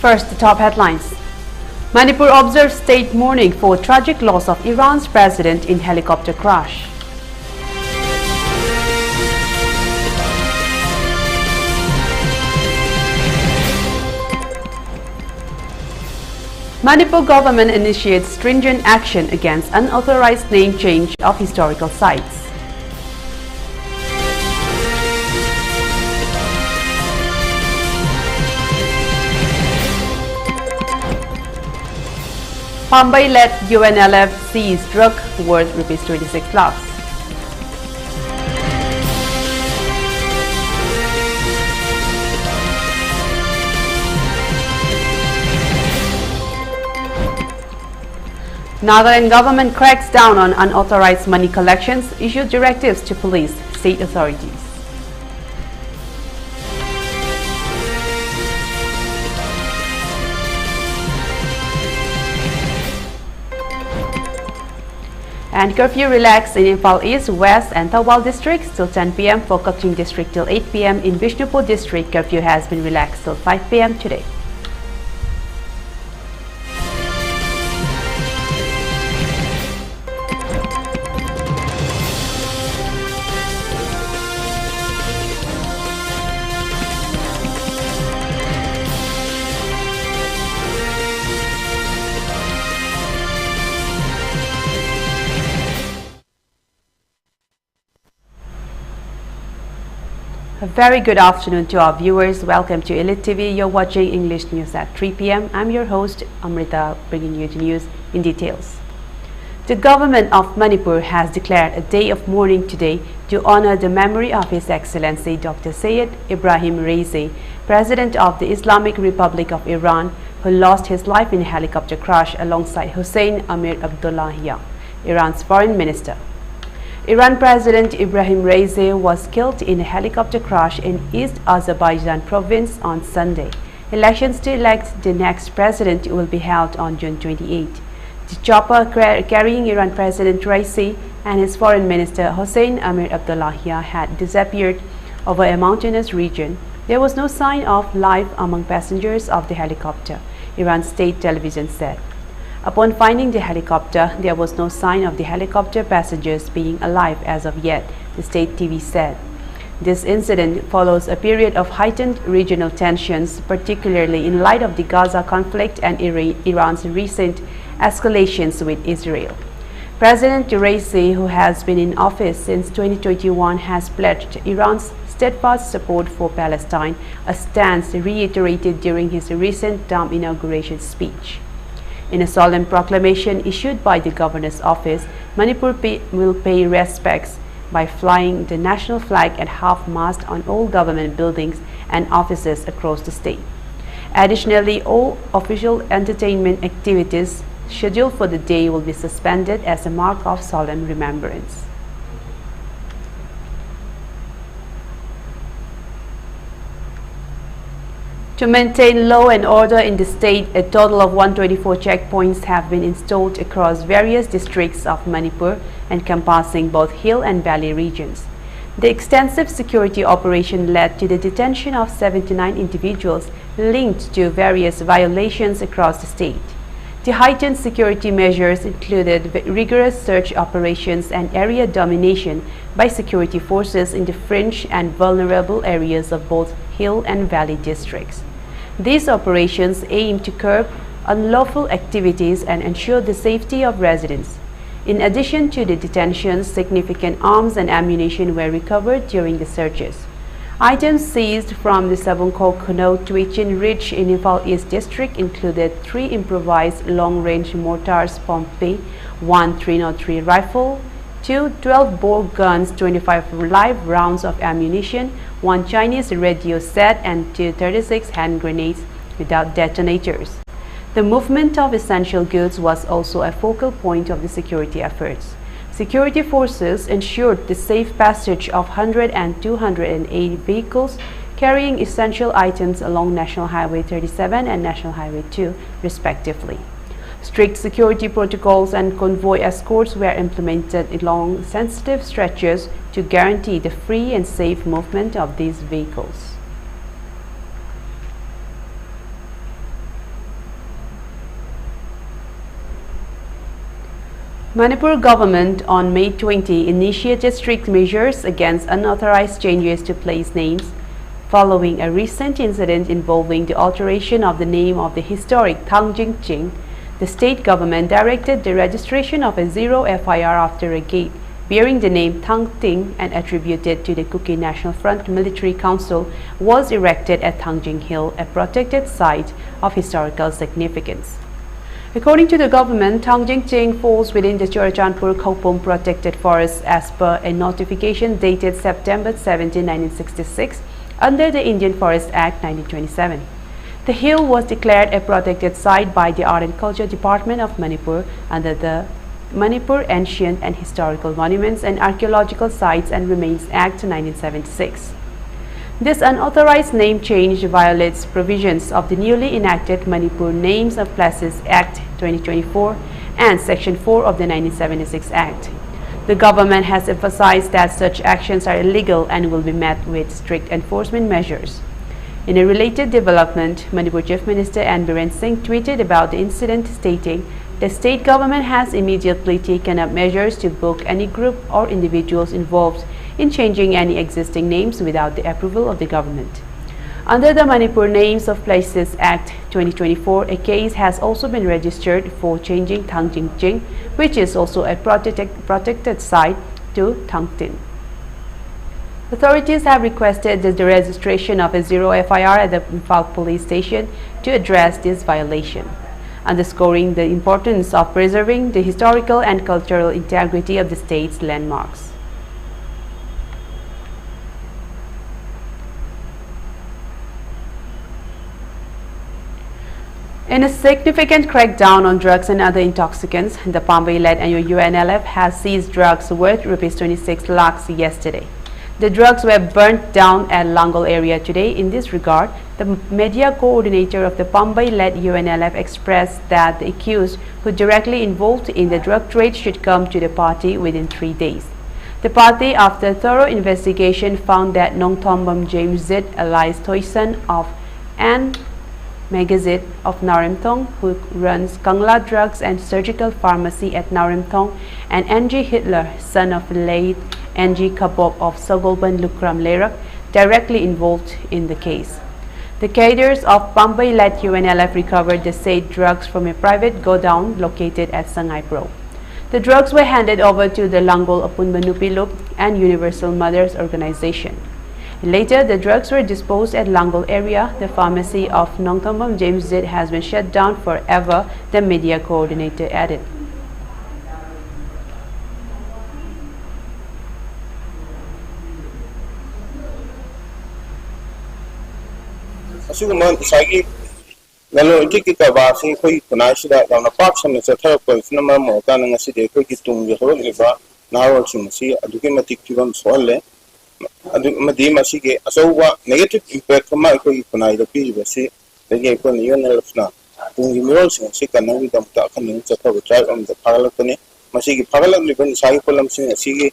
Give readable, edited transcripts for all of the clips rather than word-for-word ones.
First, the top headlines. Manipur observes state mourning for tragic loss of Iran's president in helicopter crash. Manipur government initiates stringent action against unauthorized name change of historical sites. Mumbai-led UNLF seized drug worth ₹26 lakhs. Nagaland government cracks down on unauthorized money collections, issued directives to police, state authorities. And curfew relaxed in Imphal East, West and Thawal districts till 10 p.m. for Kaching district till 8 p.m. In Bishnupur district, curfew has been relaxed till 5 p.m. today. A very good afternoon to our viewers. Welcome to ELITETV. You're watching English News at 3 p.m. I'm your host, Amrita, bringing you the news in details. The government of Manipur has declared a day of mourning today to honor the memory of His Excellency Dr. Syed Ibrahim Raisi, President of the Islamic Republic of Iran, who lost his life in a helicopter crash alongside Hossein Amir Abdullahian, Iran's foreign minister. Iran President Ibrahim Raisi was killed in a helicopter crash in East Azerbaijan province on Sunday. Elections to elect the next president will be held on June 28. The chopper carrying Iran President Raisi and his foreign minister Hossein Amir Abdullahian had disappeared over a mountainous region. There was no sign of life among passengers of the helicopter, Iran state television said. Upon finding the helicopter, there was no sign of the helicopter passengers being alive as of yet, the state TV said. This incident follows a period of heightened regional tensions, particularly in light of the Gaza conflict and Iran's recent escalations with Israel. President Raisi, who has been in office since 2021, has pledged Iran's steadfast support for Palestine, a stance reiterated during his recent dam inauguration speech. In a solemn proclamation issued by the governor's office, Manipur will pay respects by flying the national flag at half-mast on all government buildings and offices across the state. Additionally, all official entertainment activities scheduled for the day will be suspended as a mark of solemn remembrance. To maintain law and order in the state, a total of 124 checkpoints have been installed across various districts of Manipur, encompassing both hill and valley regions. The extensive security operation led to the detention of 79 individuals linked to various violations across the state. The heightened security measures included rigorous search operations and area domination by security forces in the fringe and vulnerable areas of both hill and valley districts. These operations aim to curb unlawful activities and ensure the safety of residents. In addition to the detentions, significant arms and ammunition were recovered during the searches. Items seized from the Sabungko Kuno Twichin Ridge in Imphal East District included 3 improvised long-range mortars Pompey, 1 303 rifle, 2 12-bore guns, 25 live rounds of ammunition, 1 Chinese radio set and 2 36 hand grenades without detonators. The movement of essential goods was also a focal point of the security efforts. Security forces ensured the safe passage of 100 and 280 vehicles carrying essential items along National Highway 37 and National Highway 2, respectively. Strict security protocols and convoy escorts were implemented along sensitive stretches to guarantee the free and safe movement of these vehicles. Manipur government on May 20 initiated strict measures against unauthorized changes to place names following a recent incident involving the alteration of the name of the historic Thangjing Ching. The state government directed the registration of a zero FIR after a gate bearing the name Thang Ting and attributed to the Kuki National Front Military Council was erected at Thangjing Hill, a protected site of historical significance. According to the government, Thangjing Ching falls within the Churachandpur Khopum Protected Forest as per a notification dated September 17, 1966 under the Indian Forest Act 1927. The hill was declared a protected site by the Art and Culture Department of Manipur under the Manipur Ancient and Historical Monuments and Archaeological Sites and Remains Act 1976. This unauthorized name change violates provisions of the newly enacted Manipur Names of Places Act 2024 and Section 4 of the 1976 Act. The government has emphasized that such actions are illegal and will be met with strict enforcement measures. In a related development, Manipur Chief Minister N. Biren Singh tweeted about the incident stating, "The state government has immediately taken up measures to book any group or individuals involved in changing any existing names without the approval of the government." Under the Manipur Names of Places Act 2024, a case has also been registered for changing Thangjing Ching, which is also a protected site, to Thangtin. Authorities have requested the registration of a zero FIR at the Imphal police station to address this violation, underscoring the importance of preserving the historical and cultural integrity of the state's landmarks. In a significant crackdown on drugs and other intoxicants, the Pambai-led UNLF has seized drugs worth Rs 26 lakhs yesterday. The drugs were burnt down at Langol area today. In this regard, the media coordinator of the Pambai-led UNLF expressed that the accused who directly involved in the drug trade should come to the party within 3 days. The party, after thorough investigation, found that Nongthombam James Zid, alias Toyson of An Megazit of Narimthong, who runs Kangla Drugs and Surgical Pharmacy at Narimthong, and NG Hitler, son of late NG Kabob of Sogolban Lukram Lerak, directly involved in the case. The cadres of Pambai-led UNLF recovered the said drugs from a private godown located at Sangay Pro. The drugs were handed over to the Langol Apunbanupilup and Universal Mothers Organization. Later, the drugs were disposed at Langol area. The pharmacy of Nongthombam James Zid has been shut down forever, the media coordinator added. Negative impact from my PVC, the game for the UNLFNA, whom you also see can only them talking to tribe on the Paralapane, Masiki Paralam, even Saipolam Sing a Sigi,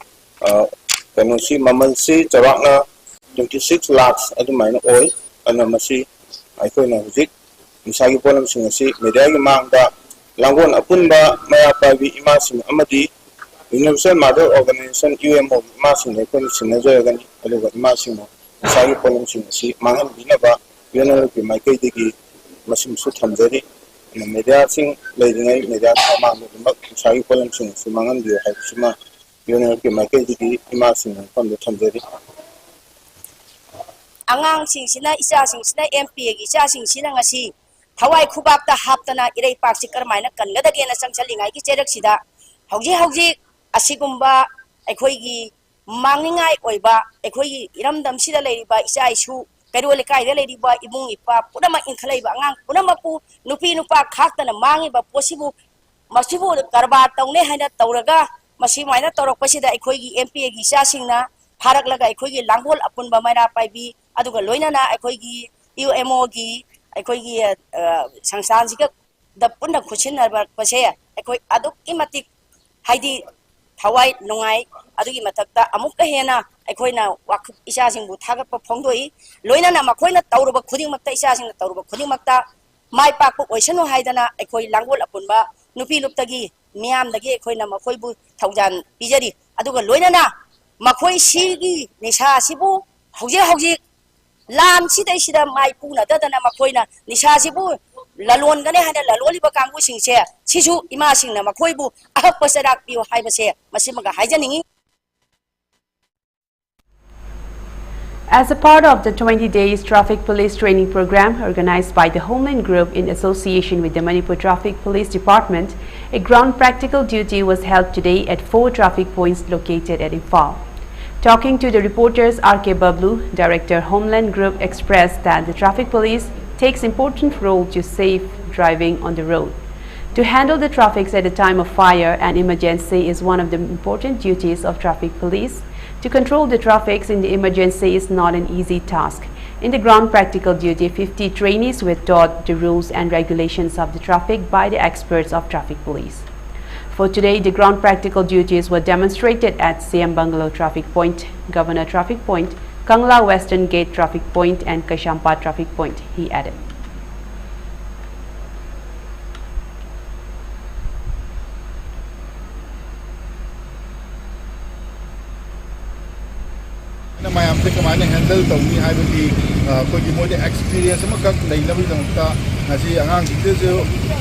can see Maman say Tarakna 26 lakhs at the minor oil, and a Masi, I couldn't visit, in Saipolam Sing a sea, Medaya Manga, Langon Apunba, Maya Pavi Imasim Amadi. Universal Mother Organization UMO Massing the Sinajan Massimo, Sagi Polum Sing, Mangan Vinaba, Unal Makadiki, Massim Sutamzeri, and the media sing, Lady Media Sagi Polum Sing, Mangan, you have Sima, Unal Makadiki, Massing from the Tamzeri. Angang Sing Sina Isa Sing Sina MP, Isa Sing Sina Ngasi, Hawaii Kubak the Haptana, Ire Paxikar Mina, Kanga again as some selling I get Sida, Hauji. Asigumba, Equigi, Mangingai Oiba, Equigi, Iramdam Sida Lady by Isaisu, Pedolikai, the lady by Imungipa, Pudama in Kaleba, Pudamapu, Nupinupa, Katan, and Mangi, but possible, Masibu, Garba, Tone, Hana, Tauraga, Masimina, Toropasida, Equigi, MP, Gisasina, Paraglaga, Equigi, Langol, upon Bamana, Pibi, Aduga Loinana, Equigi, UMOG, Equigi, Sansansica, the Punda Kuchina, Pasea, Equi Aduk Imatic, Heidi. Hawaii Nongai, Adugi Matata, Amuka Hena, Equina, Wak Isasing Butaga Pongoi, Loina Makoina, Tauruba Kuding Mata Isasing, Tauruba Kudimata, my Paku Oceano Haidana, Equi Langol Apunba, Nupi Luptagi, ꯃꯤꯌꯥꯝꯗꯒꯤ ꯑꯩꯈꯣꯏꯅ ꯃꯈꯣꯏꯕꯨ ꯊꯧꯖꯥꯟ ꯄꯤꯖꯔꯤ ꯑꯗꯨꯒ ꯂꯣꯏꯅꯅ ꯃꯈꯣꯏꯁꯤꯒꯤ ꯅꯤꯁꯥꯁꯤꯕꯨ ꯍꯧꯖꯤꯛ ꯂꯥꯟꯁꯤꯗꯩꯁꯤꯗ ꯃꯥꯏ ꯄꯨꯅꯗꯗꯅ ꯃꯈꯣꯏꯅ ꯅꯤꯁꯥꯁꯤꯕꯨ ꯂꯂꯣꯟꯒꯅꯤ ꯍꯥꯏꯅ ꯂꯂꯣꯟꯂꯤꯕ ꯀꯥꯡꯕꯨꯁꯤꯡꯁꯦ ꯁꯤꯁꯨ ꯏꯃꯥꯁꯤꯡꯅ ꯃꯈꯣꯏꯕꯨ ꯑꯍꯛꯄ ꯆꯩꯔꯥꯛ ꯄꯤꯌꯨ ꯍꯥꯏꯕꯁꯦ ꯃꯁꯤꯃꯒ ꯍꯥꯏꯖꯅꯤꯡꯉꯤ. As a part of the 20 days traffic police training program organized by the Homeland Group in association with the Manipur Traffic Police Department, a ground practical duty was held today at 4 traffic points located at Imphal. Talking to the reporters, R.K. Bablu, Director Homeland Group, expressed that the traffic police takes important role to safe driving on the road. To handle the traffic at a time of fire and emergency is one of the important duties of traffic police. To control the traffic in the emergency is not an easy task. In the ground practical duty, 50 trainees were taught the rules and regulations of the traffic by the experts of traffic police. For today, the ground practical duties were demonstrated at CM Bungalow Traffic Point, Governor Traffic Point, Kangla Western Gate Traffic Point and Kashampa Traffic Point, he added. mayam se kamane handle tawni haibagi kogi mode experience ma kak leinabi damta ngasi angang se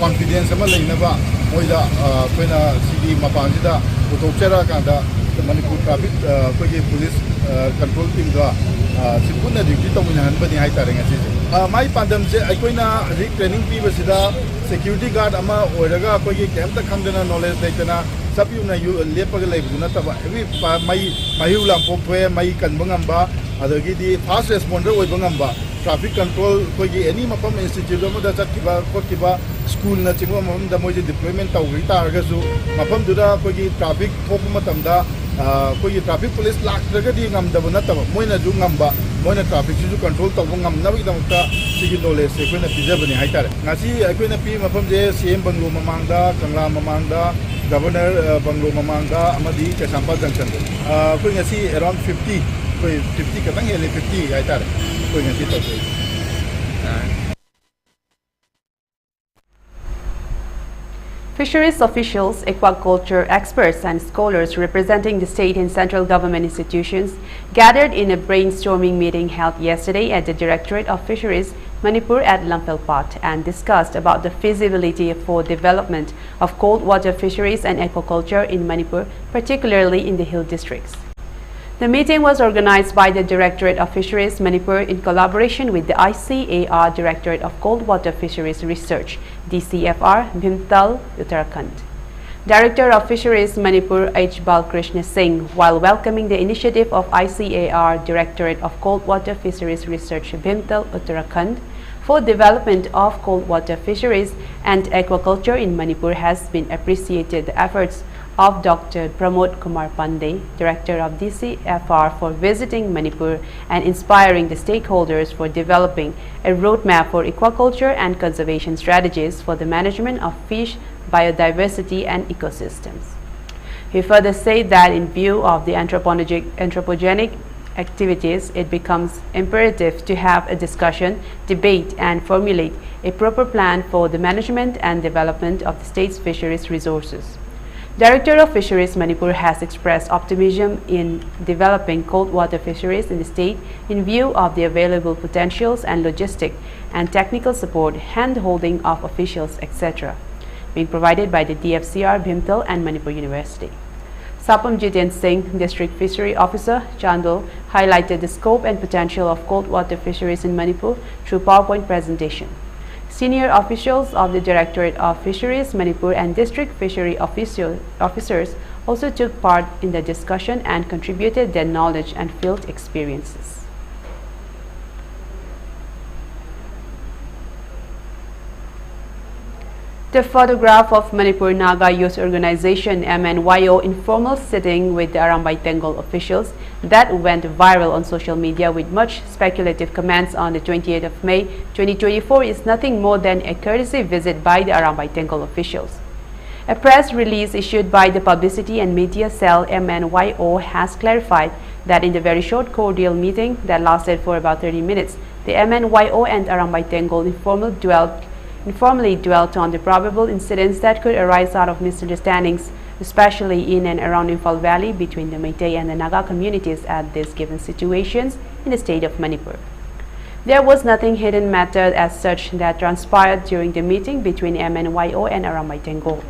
confidence ma leinaba moida koina sigi mapanjida utokchara kanda Manipur traffic kogi police control team da sipuna duty tawni hanbani hai tare ngasi mai pandam se koina training pi basida security guard ama oiraga kogi kemta khangdana knowledge leitana sabi una lepaga leibuna taba every mai ulam pokwe mai kanbangamba adagi di fast responder oibangamba traffic control kogi any mapam institute ma da chakkiba kokiba school na chingwa mapam da moji deployment tawri taragasu mapam duda kogi traffic thokpa matamda kogi traffic police laktraga di ngamdaba nataba moina ju ngamba moina traffic ju control tawba ngamnabi damta sigi knowledge se koina pijabani haitare ngasi koina pi mapam je CM Banglo mamangda Kangla mamangda Governor Banglo mamangda amadi Kashampa junction koi ngasi around 50 koi 50 katang hele 50 haitare koi ngasi tawai. Fisheries officials, aquaculture experts and scholars representing the state and central government institutions gathered in a brainstorming meeting held yesterday at the Directorate of Fisheries, Manipur at Lamphelpat and discussed about the feasibility for development of cold water fisheries and aquaculture in Manipur, particularly in the hill districts. The meeting was organized by the Directorate of Fisheries Manipur in collaboration with the ICAR Directorate of Cold Water Fisheries Research, DCFR, Bhimtal, Uttarakhand. Director of Fisheries Manipur H. Balkrishna Singh, while welcoming the initiative of ICAR Directorate of Cold Water Fisheries Research, Bhimtal, Uttarakhand, for development of cold water fisheries and aquaculture in Manipur, has been appreciated the efforts of Dr. Pramod Kumar Pandey, Director of DCFR, for visiting Manipur and inspiring the stakeholders for developing a roadmap for aquaculture and conservation strategies for the management of fish, biodiversity and ecosystems. He further said that in view of the anthropogenic activities, it becomes imperative to have a discussion, debate and formulate a proper plan for the management and development of the state's fisheries resources. Director of Fisheries Manipur has expressed optimism in developing cold water fisheries in the state in view of the available potentials and logistic and technical support, hand-holding of officials, etc., being provided by the DFCR, Bhimtal and Manipur University. Sapam Jiten Singh, District Fishery Officer, Chandol, highlighted the scope and potential of cold water fisheries in Manipur through PowerPoint presentation. Senior officials of the Directorate of Fisheries Manipur and District Fishery officers also took part in the discussion and contributed their knowledge and field experiences. The photograph of Manipur Naga Youth Organization MNYO informal sitting with the Arambai Tengol officials that went viral on social media with much speculative comments on the 28th of May 2024 is nothing more than a courtesy visit by the Arambai Tengol officials. A press release issued by the Publicity and Media Cell MNYO has clarified that in the very short cordial meeting that lasted for about 30 minutes, the MNYO and Arambai Tengol informal dwelt informally dwelt on the probable incidents that could arise out of misunderstandings, especially in and around Imphal Valley between the Meitei and the Naga communities at these given situations in the state of Manipur. There was nothing hidden matter as such that transpired during the meeting between MNYO and Aramaitango.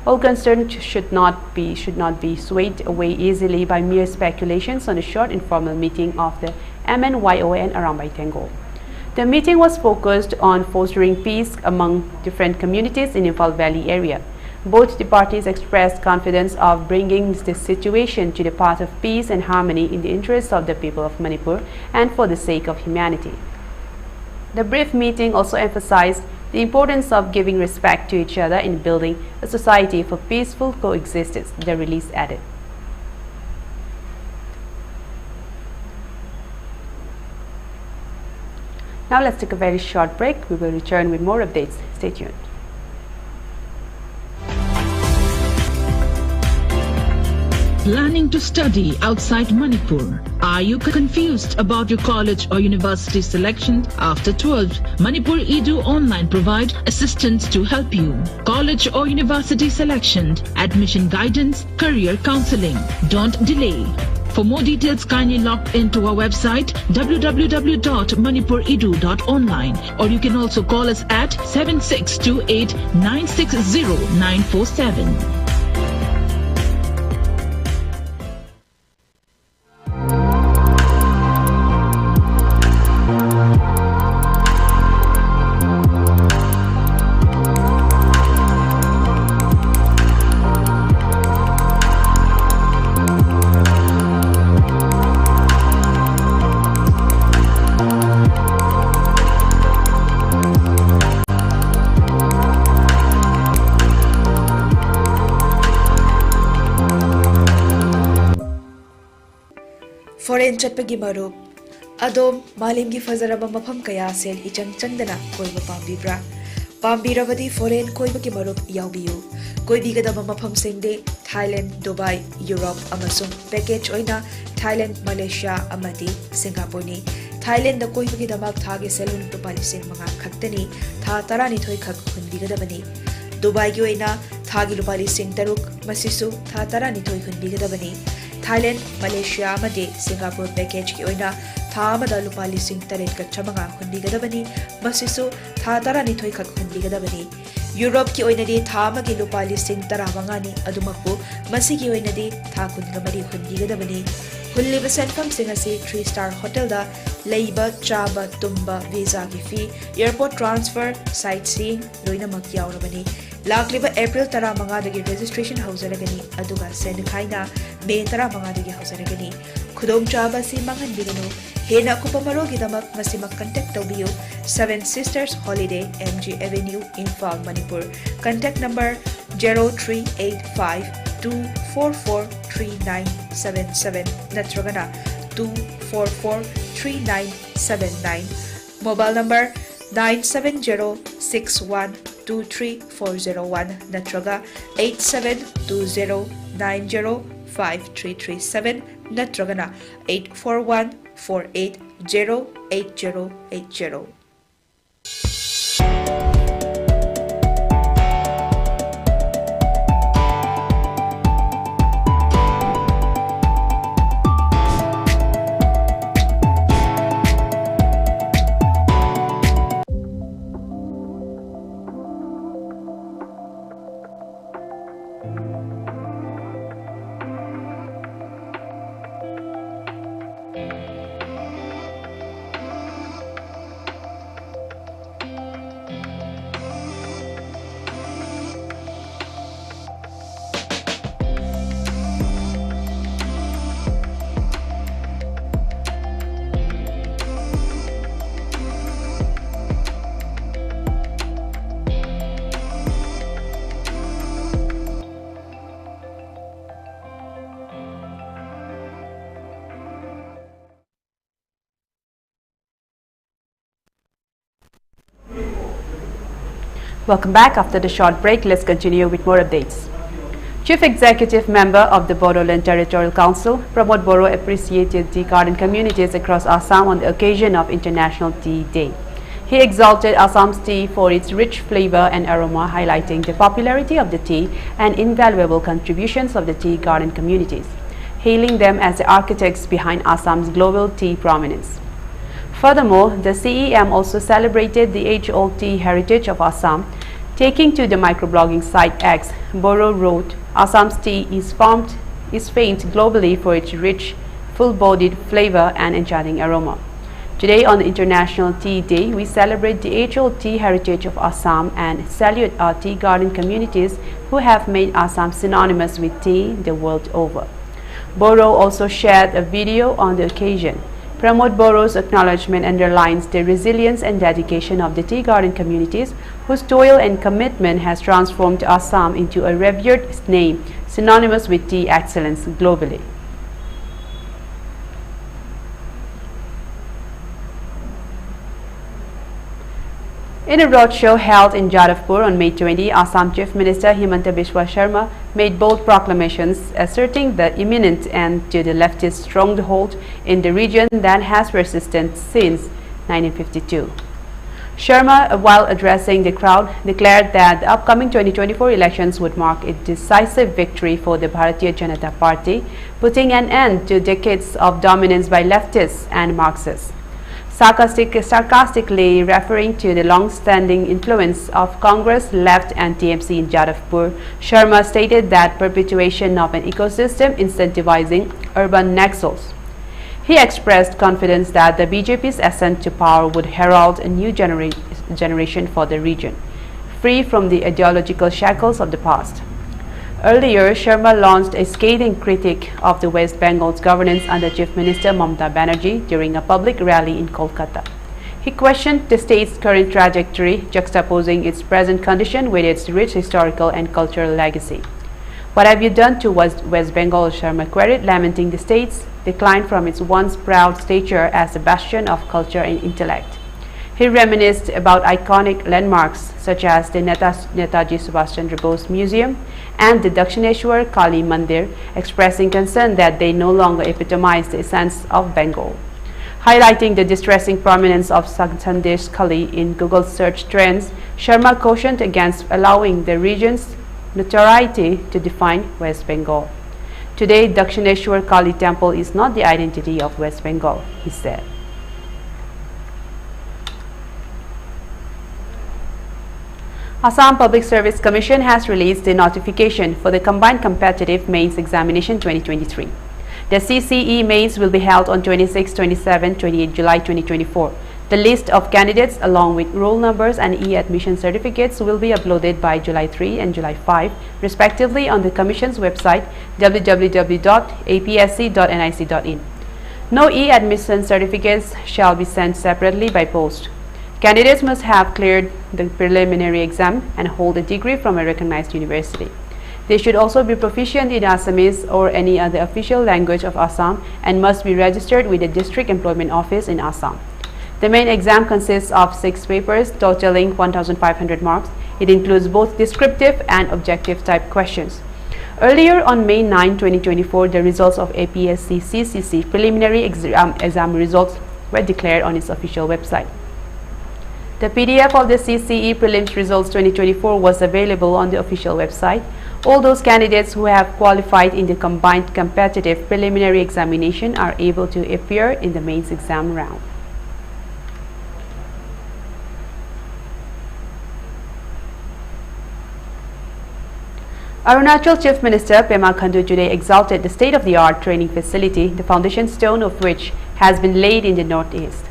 All concerned should not be swayed away easily by mere speculations on a short informal meeting of the MNYO and Aramaitango. The meeting was focused on fostering peace among different communities in Imphal Valley area. Both the parties expressed confidence of bringing the situation to the path of peace and harmony in the interests of the people of Manipur and for the sake of humanity. The brief meeting also emphasized the importance of giving respect to each other in building a society for peaceful coexistence, the release added. Now let's take a very short break. We will return with more updates. Stay tuned. Planning to study outside Manipur? Are you confused about your college or university selection after 12? Manipur Edu Online provide assistance to help you. College or university selection, admission guidance, career counseling. Don't delay. For more details, kindly log into our website www.manipuredu.online, or you can also call us at 7628 960 947. Foreign chatpagi marup adom malimgi fazaraba mafam kaya sel ichang changdana koiba pambibra pambirabadi foreign koibagi marup yaubiyu koibigadaba mafam singde Thailand, Dubai, Europe amasung package oina Thailand, Malaysia amadi Singapore ni Thailand da koibagi damak thage selun to palising mga khaktani tha tarani thoi khak hunbigadabani Dubai gi oina thagi lupalising taruk masisu tha tarani thoi hunbigadabani Thailand, Malaysia amadi Singapore package ki oina tha amada lupa lising taret ka chamanga hunbigadabani masisu tha tarani thoi khak hunbigadabani Europe ki oina di tha amagi lupa lising taramanga ni adumakpu masigi oina di tha kungamari hunbigadabani hulliba senfam singasi 3-star hotel da leiba chaba tumba visa ki fee airport transfer sightseeing loina mak yaurabani Lakliba April tara manga dagi registration hausaragani aduga sen khaina May tara manga dagi hausaragani khudong chaba si mangan bigano hena kupamaro gidamak masimak contact tawbiyo 7 Sisters Holiday MG Avenue Imphal Manipur contact number 038524439977 natragana 2443979 mobile number 970612340 natraga 8720905337 natragana 84148088080. Welcome back. After the short break, let's continue with more updates. Chief Executive Member of the Bodoland Territorial Council, Pramod Boro, appreciated tea garden communities across Assam on the occasion of International Tea Day. He exalted Assam's tea for its rich flavor and aroma, highlighting the popularity of the tea and invaluable contributions of the tea garden communities, hailing them as the architects behind Assam's global tea prominence. Furthermore, the CEM also celebrated the age-old tea heritage of Assam. Taking to the microblogging site X, Boro wrote, Assam's tea is famed globally for its rich, full-bodied flavor and enchanting aroma. Today, on the International Tea Day, we celebrate the age-old tea heritage of Assam and salute our tea garden communities who have made Assam synonymous with tea the world over. Boro also shared a video on the occasion. Pramod Boro's acknowledgement underlines the resilience and dedication of the tea garden communities whose toil and commitment has transformed Assam into a revered name synonymous with tea excellence globally. In a roadshow held in Jadavpur on May 20, Assam Chief Minister Himanta Biswa Sharma made bold proclamations asserting the imminent end to the leftist stronghold in the region that has persisted since 1952. Sharma, while addressing the crowd, declared that the upcoming 2024 elections would mark a decisive victory for the Bharatiya Janata Party, putting an end to decades of dominance by leftists and Marxists. Sarcastically referring to the long-standing influence of Congress, left and TMC in Jadavpur, Sharma stated that perpetuation of an ecosystem incentivizing urban nexus. He expressed confidence that the BJP's ascent to power would herald a new generation for the region, free from the ideological shackles of the past. Earlier, Sharma launched a scathing critique of the West Bengal's governance under Chief Minister Mamata Banerjee during a public rally in Kolkata. He questioned the state's current trajectory, juxtaposing its present condition with its rich historical and cultural legacy. "What have you done to West Bengal?" Sharma queried, lamenting the state's decline from its once proud stature as a bastion of culture and intellect. He reminisced about iconic landmarks such as the Netaji Subhash Chandra Bose Museum and the Dakshineshwar Kali Mandir, expressing concern that they no longer epitomize the essence of Bengal. Highlighting the distressing prominence of Sandesh Kali in Google search trends, Sharma cautioned against allowing the region's notoriety to define West Bengal. "Today, Dakshineshwar Kali Temple is not the identity of West Bengal," he said. Assam Public Service Commission has released a notification for the Combined Competitive Mains Examination 2023. The CCE Mains will be held on 26, 27, 28 July 2024. The list of candidates along with roll numbers and e-admission certificates will be uploaded by July 3 and July 5, respectively, on the Commission's website www.apsc.nic.in. No e-admission certificates shall be sent separately by post. Candidates must have cleared the preliminary exam and hold a degree from a recognized university. They should also be proficient in Assamese or any other official language of Assam and must be registered with the District Employment Office in Assam. The main exam consists of 6 papers totaling 1,500 marks. It includes both descriptive and objective type questions. Earlier on May 9, 2024, the results of APSC CCC preliminary exam results were declared on its official website. The PDF of the CCE Prelims Results 2024 was available on the official website. All those candidates who have qualified in the Combined Competitive Preliminary Examination are able to appear in the mains exam round. Arunachal Chief Minister Pema Khandu today exalted the state-of-the-art training facility, the foundation stone of which has been laid in the northeast.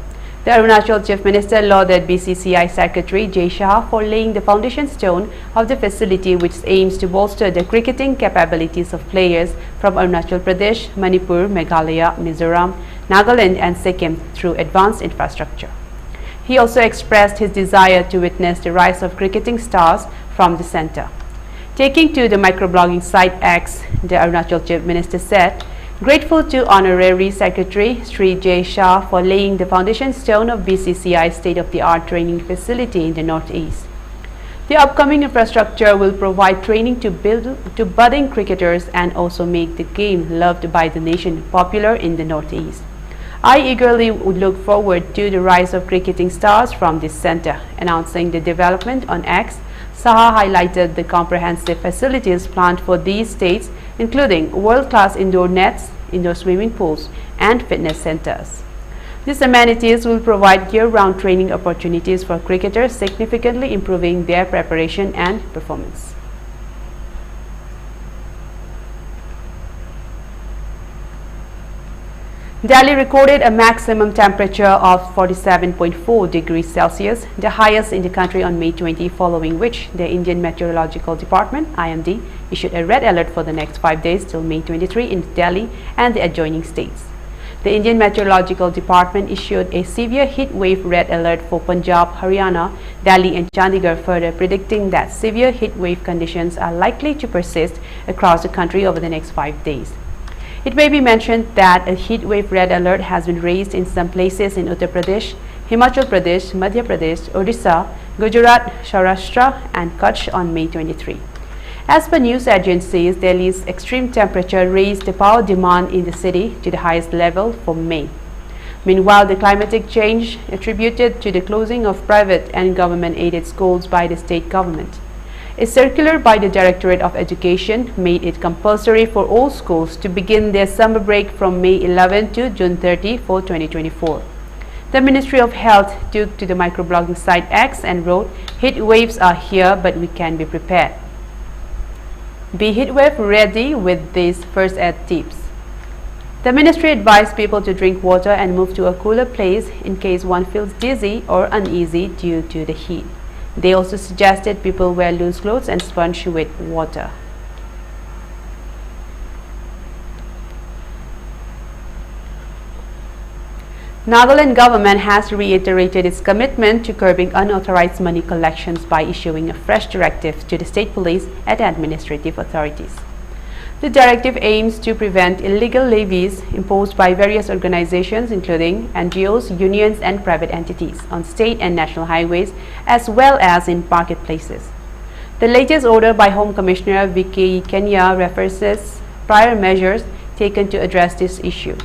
The Arunachal Chief Minister lauded BCCI Secretary Jay Shah for laying the foundation stone of the facility, which aims to bolster the cricketing capabilities of players from Arunachal Pradesh, Manipur, Meghalaya, Mizoram, Nagaland and Sikkim through advanced infrastructure. He also expressed his desire to witness the rise of cricketing stars from the centre. Taking to the microblogging site X, the Arunachal Chief Minister said, "Grateful to Honorary Secretary Sri Jay Shah for laying the foundation stone of BCCI's state-of-the-art training facility in the northeast. The upcoming infrastructure will provide training to budding cricketers and also make the game loved by the nation popular in the northeast. I eagerly would look forward to the rise of cricketing stars from this center. Announcing the development on X, Saha highlighted the comprehensive facilities planned for these states, including world-class indoor nets, indoor swimming pools, and fitness centers. These amenities will provide year-round training opportunities for cricketers, significantly improving their preparation and performance. Delhi recorded a maximum temperature of 47.4 degrees Celsius, the highest in the country on May 20, following which the Indian Meteorological Department (IMD) issued a red alert for the next 5 days till May 23 in Delhi and the adjoining states. The Indian Meteorological Department issued a severe heat wave red alert for Punjab, Haryana, Delhi and Chandigarh, further predicting that severe heat wave conditions are likely to persist across the country over the next 5 days. It may be mentioned that a heat wave red alert has been raised in some places in Uttar Pradesh, Himachal Pradesh, Madhya Pradesh, Odisha, Gujarat, Saurashtra and Kutch on May 23. As per news agencies, Delhi's extreme temperature raised the power demand in the city to the highest level for May. Meanwhile, the climatic change attributed to the closing of private and government-aided schools by the state government. A circular by the Directorate of Education made it compulsory for all schools to begin their summer break from May 11 to June 30 for 2024. The Ministry of Health took to the microblogging site X and wrote, "Heat waves are here, but we can be prepared. Be heatwave ready with these first aid tips." The ministry advised people to drink water and move to a cooler place in case one feels dizzy or uneasy due to the heat. They also suggested people wear loose clothes and sponge with water. Nagaland government has reiterated its commitment to curbing unauthorized money collections by issuing a fresh directive to the state police and administrative authorities. The directive aims to prevent illegal levies imposed by various organizations including NGOs, unions and private entities on state and national highways as well as in marketplaces. The latest order by Home Commissioner Vicky Kenya references prior measures taken to address this issue.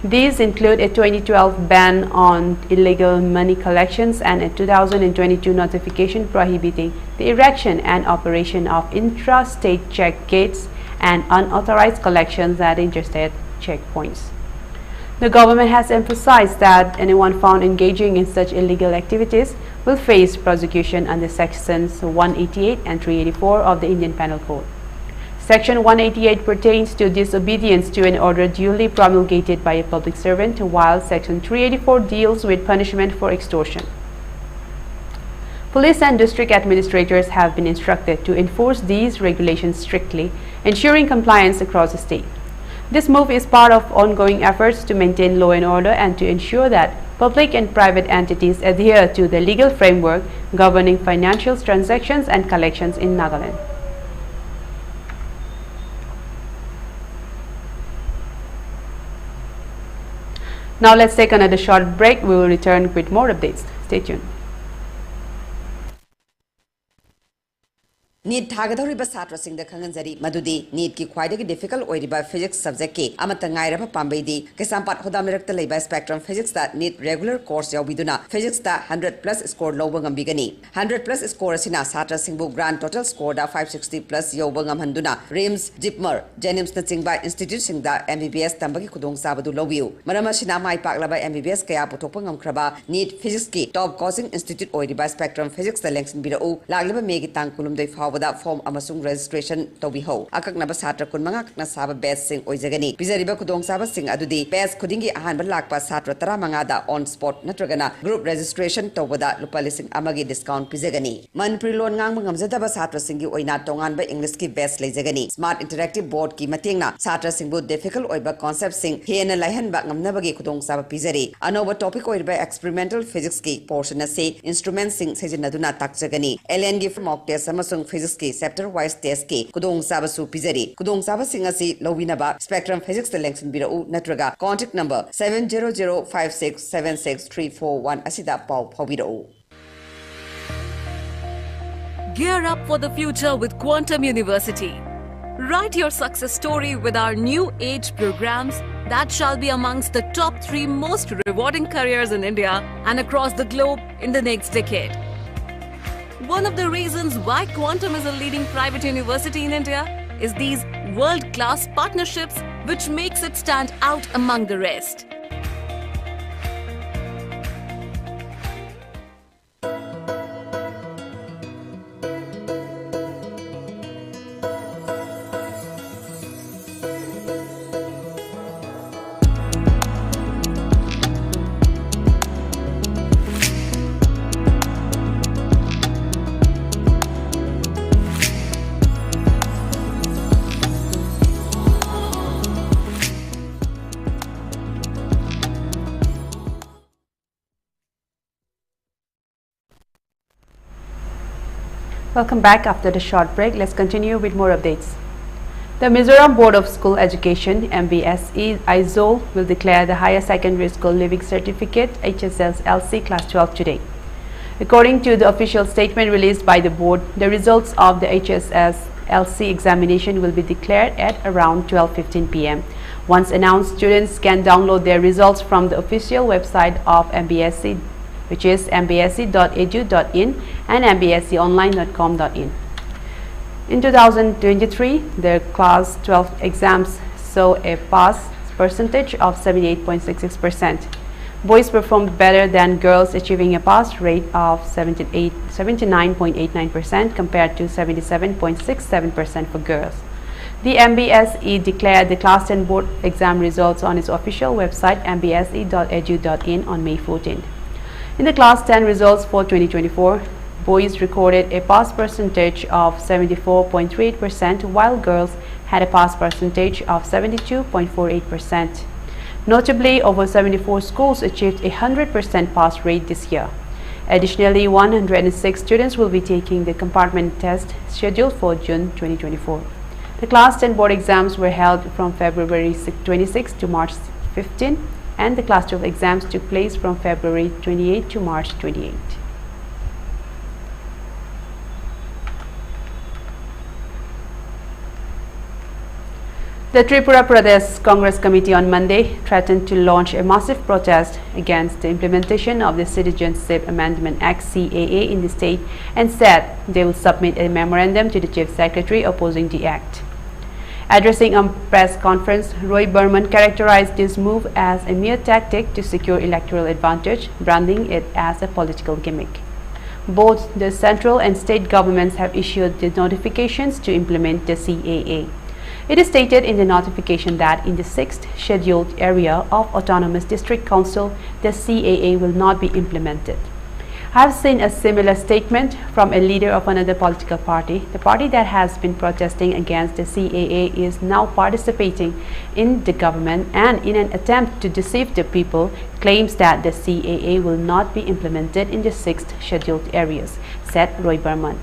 These include a 2012 ban on illegal money collections and a 2022 notification prohibiting the erection and operation of intra-state check gates and unauthorized collections at interstate checkpoints. The government has emphasized that anyone found engaging in such illegal activities will face prosecution under Sections 188 and 384 of the Indian Penal Code. Section 188 pertains to disobedience to an order duly promulgated by a public servant, while Section 384 deals with punishment for extortion. Police and district administrators have been instructed to enforce these regulations strictly, ensuring compliance across the state. This move is part of ongoing efforts to maintain law and order and to ensure that public and private entities adhere to the legal framework governing financial transactions and collections in Nagaland. Now let's take another short break. We will return with more updates. Stay tuned. NEET थागदौरिबा छात्रसिंगदा खंगनजरी मदुदी NEET की ख्वाइदगी difficult ओइरिबा physics subject की अमत ngairaba पांबैदी केसामपाट होदाम लेरक्ता लेबा स्पेक्ट्रम फिजिक्स दा नीट रेगुलर कोर्स याउबिदुना फिजिक्स दा 100+ स्कोर लौबा ngambigani 100+ स्कोर असिना छात्रसिंगबु ग्रांड टोटल स्कोर दा 560+ यौबा ngamhanduna रिम्स जिपमर जेनिम्स ना चिंगबा इंस्टीट्यूट सिंगदा एमबीबीएस तंबगी खुदोंग साबदु लौबियु मरम असिना माइ पाकलाबा एमबीबीएस कया पुथोकपा ngamखरबा नीट फिजिक्स की टॉप कोचिंग इंस्टीट्यूट ओइरिबा स्पेक्ट्रम फिजिक्स दा लेंसन बिरउ लागलबा मेगी तांग कुलुमदै फावदा फॉर्म अमसुंग रजिस्ट्रेशन तौबिहो अककनबा छात्र कुनमंगा कना साबा बैच सिंग ओइजगनी पिजरिबा खुदोंग साबा सिंग अदुदी बैच खुदिंगी अहानबा लाकपा छात्र 15 दा ऑन स्पॉट नत्रगना ग्रुप रजिस्ट्रेशन तौबदा लुपा लिसिंग अमगी डिस्काउंट पिजगनी मनपुरी लोन ngang ngamjadaba छात्र सिंगी ओइना तोंगानबा इंग्लिश की बैच लेजगनी स्मार्ट इंटरैक्टिव बोर्ड की मतेंगना छात्र सिंगबु डिफिकल्ट ओइबा कांसेप्ट सिंग हेना लायहनबा ngamnabagi खुदोंग साबा पिजरी अनोबा टॉपिक ओइबा एक्सपेरिमेंटल फिजिक्स की पोर्शन से इंस्ट्रूमेंट सिंग सेजनदुना ताकजगनी एलएन की मॉक टेस्ट अमसुंग फिजिक्स की चैप्टर वाइज टेस्ट की खुदोंग साबसु पिजरी खुदोंग साबसिंग असि लौबिनबा स्पेक्ट्रम फिजिक्स द लेंसन बिरउ नत्रगा कॉन्टैक्ट नंबर 7005676341 असिदा पाउ फौबिरउ. Gear up for the future with Quantum University. Write your success story with our new age programs that shall be amongst the top 3 most rewarding careers in India and across the globe in the next decade. One of the reasons why Quantum is a leading private university in India is these world-class partnerships, which makes it stand out among the rest. Welcome back after the short break. Let's continue with more updates. The Mizoram Board of School Education (MBSE) Aizol will declare the Higher Secondary School Leaving Certificate HSS-LC Class 12 today. According to the official statement released by the board, the results of the HSS-LC examination will be declared at around 12:15 p.m. Once announced, students can download their results from the official website of MBSE, which is mbse.edu.in and mbseonline.com.in. In 2023, the Class 12 exams saw a pass percentage of 78.66%. Boys performed better than girls, achieving a pass rate of 79.89% compared to 77.67% for girls. The MBSE declared the Class 10 board exam results on its official website mbse.edu.in on May 14th. In the Class 10 results for 2024, boys recorded a pass percentage of 74.38%, while girls had a pass percentage of 72.48%. Notably, over 74 schools achieved a 100% pass rate this year. Additionally, 106 students will be taking the compartment test scheduled for June 2024. The Class 10 board exams were held from February 26 to March 15, and the Class 12 exams took place from February 28 to March 28. The Tripura Pradesh Congress Committee on Monday threatened to launch a massive protest against the implementation of the Citizenship Amendment Act (CAA) in the state and said they will submit a memorandum to the Chief Secretary opposing the act. Addressing a press conference, Roy Burman characterized this move as a mere tactic to secure electoral advantage, branding it as a political gimmick. Both the central and state governments have issued the notifications to implement the CAA. It is stated in the notification that in the 6th scheduled area of Autonomous District Council, the CAA will not be implemented. I have seen a similar statement from a leader of another political party. The party that has been protesting against the CAA is now participating in the government and, in an attempt to deceive the people, claims that the CAA will not be implemented in the 6th scheduled areas, said Roy Burman.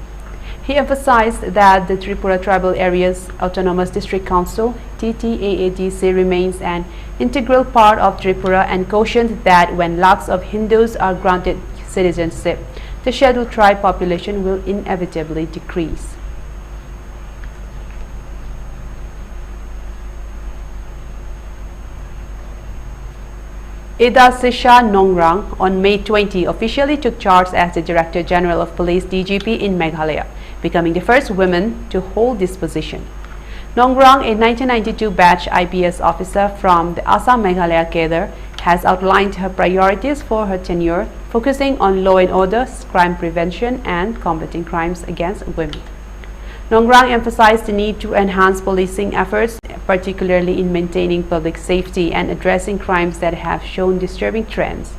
He emphasized that the Tripura Tribal Areas Autonomous District Council (TTAADC) remains an integral part of Tripura and cautioned that when lakhs of Hindus are granted citizenship, the scheduled tribe population will inevitably decrease. Ida Sisha Nongrang on May 20 officially took charge as the Director General of Police (DGP) in Meghalaya, becoming the first woman to hold this position. Nongrang, a 1992 batch IPS officer from the Assam Meghalaya cadre, has outlined her priorities for her tenure, focusing on law and order, crime prevention, and combating crimes against women. Nongrang emphasized the need to enhance policing efforts, particularly in maintaining public safety and addressing crimes that have shown disturbing trends.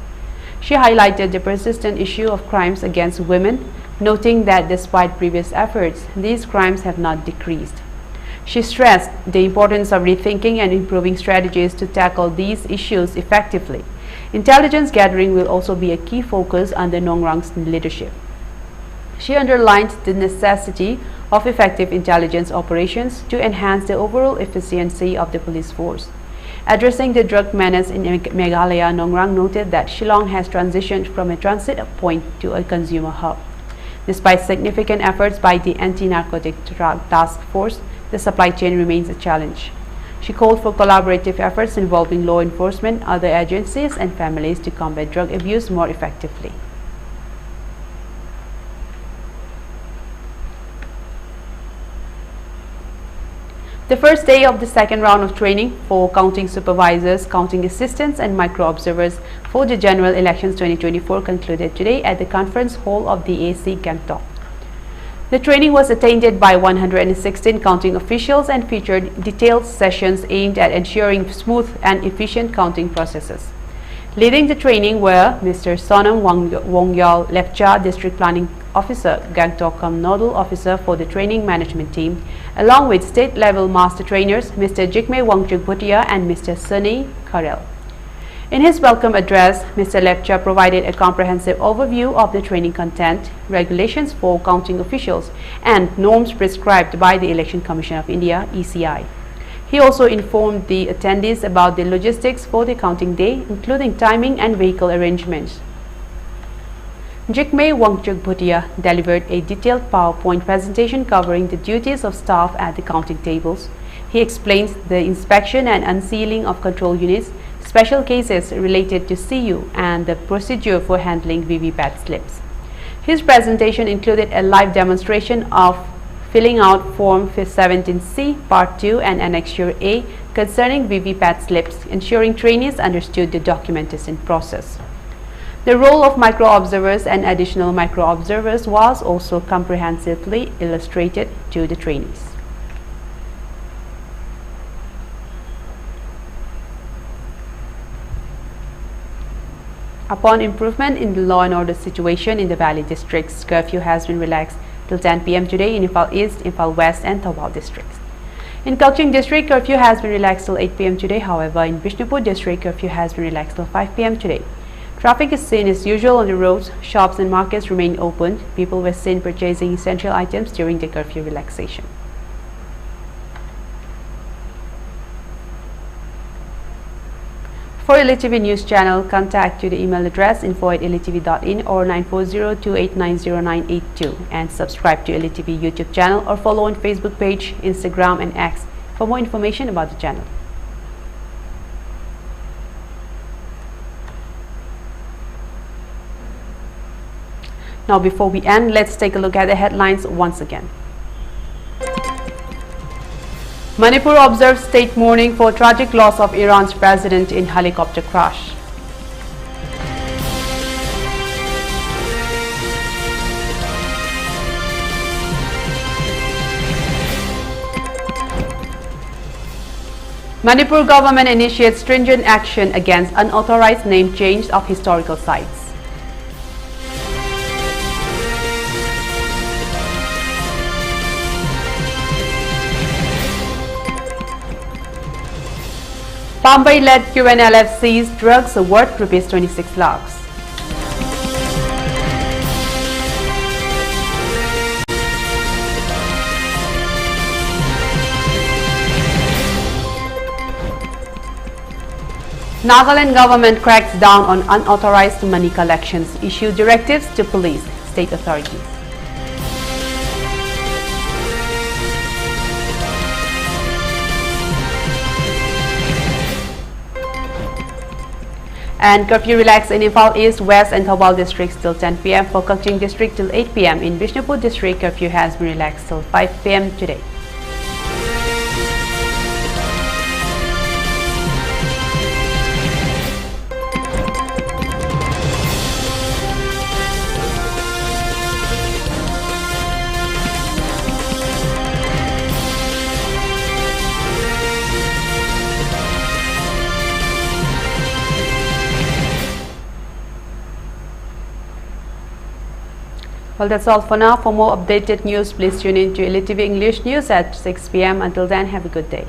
She highlighted the persistent issue of crimes against women, noting that despite previous efforts, these crimes have not decreased. She stressed the importance of rethinking and improving strategies to tackle these issues effectively. Intelligence gathering will also be a key focus under Nongrang's leadership. She underlined the necessity of effective intelligence operations to enhance the overall efficiency of the police force. Addressing the drug menace in Meghalaya, Nongrang noted that Shillong has transitioned from a transit point to a consumer hub. Despite significant efforts by the Anti-Narcotic Drug Task Force, the supply chain remains a challenge. She called for collaborative efforts involving law enforcement, other agencies and families to combat drug abuse more effectively. The first day of the second round of training for counting supervisors, counting assistants and micro-observers for the General Elections 2024 concluded today at the conference hall of the AC Chongtham. The training was attended by 116 counting officials and featured detailed sessions aimed at ensuring smooth and efficient counting processes. Leading the training were Mr. Sonam Wongyal Lepcha, District Planning Officer, Gangtok Nodal Officer for the Training Management Team, along with state-level master trainers Mr. Jikme Wangchuk Bhutia and Mr. Sunny Karel. In his welcome address, Mr. Lepcha provided a comprehensive overview of the training content, regulations for counting officials, and norms prescribed by the Election Commission of India (ECI). He also informed the attendees about the logistics for the counting day, including timing and vehicle arrangements. Jikme Wangchuk Bhutia delivered a detailed PowerPoint presentation covering the duties of staff at the counting tables. He explains the inspection and unsealing of control units, special cases related to CU, and the procedure for handling VVPAT slips. His presentation included a live demonstration of filling out Form 17C Part 2 and Annexure A concerning VVPAT slips, ensuring trainees understood the documentation process. The role of micro-observers and additional micro-observers was also comprehensively illustrated to the trainees. Upon improvement in the law and order situation in the Valley districts, curfew has been relaxed till 10 p.m. today in Imphal East, Imphal West and Thawal districts. In Kaching district, curfew has been relaxed till 8 p.m. today. However, in Bishnupur district, curfew has been relaxed till 5 p.m. today. Traffic is seen as usual on the roads. Shops and markets remain open. People were seen purchasing essential items during the curfew relaxation. For ELITETV News Channel, contact to the email address info@elitv.in or 940289092 and subscribe to ELITETV YouTube channel or follow on Facebook page, Instagram and X for more information about the channel. Now before we end, let's take a look at the headlines once again. Manipur observes state mourning for tragic loss of Iran's president in helicopter crash. Manipur government initiates stringent action against unauthorized name change of historical sites. Bombay-led QNLF seized drugs worth Rs 26 lakhs. Nagaland government cracks down on unauthorized money collections, issued directives to police, state authorities. And curfew relaxed in Imphal East, West and Thawal districts till 10 p.m. For Kaching district till 8 p.m. In Bishnupur district, curfew has been relaxed till 5 p.m. today. Well, that's all for now. For more updated news, please tune in to ELITETV English News at 6 p.m. Until then, have a good day.